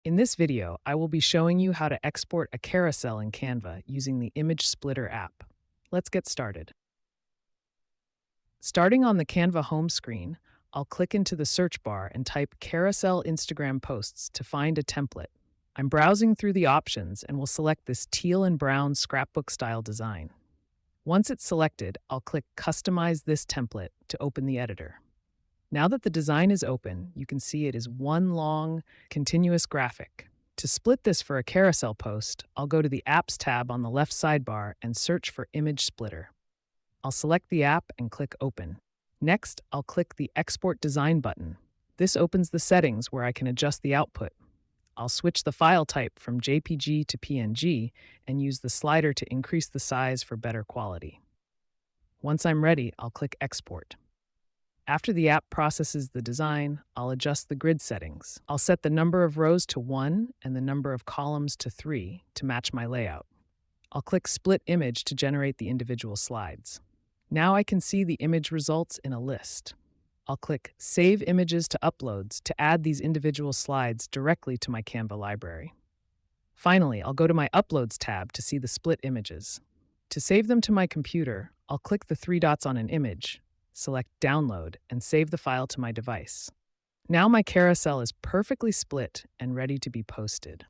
In this video, I will be showing you how to export a carousel in Canva using the Image Splitter app. Let's get started. Starting on the Canva home screen, I'll click into the search bar and type Carousel Instagram Posts to find a template. I'm browsing through the options and will select this teal and brown scrapbook style design. Once it's selected, I'll click Customize this template to open the editor. Now that the design is open, you can see it is one long, continuous graphic. To split this for a carousel post, I'll go to the Apps tab on the left sidebar and search for Image Splitter. I'll select the app and click Open. Next, I'll click the Export Design button. This opens the settings where I can adjust the output. I'll switch the file type from JPG to PNG and use the slider to increase the size for better quality. Once I'm ready, I'll click Export. After the app processes the design, I'll adjust the grid settings. I'll set the number of rows to 1 and the number of columns to 3 to match my layout. I'll click Split Image to generate the individual slides. Now I can see the image results in a list. I'll click Save Images to Uploads to add these individual slides directly to my Canva library. Finally, I'll go to my Uploads tab to see the split images. To save them to my computer, I'll click the three dots on an image, select Download, and save the file to my device. Now my carousel is perfectly split and ready to be posted.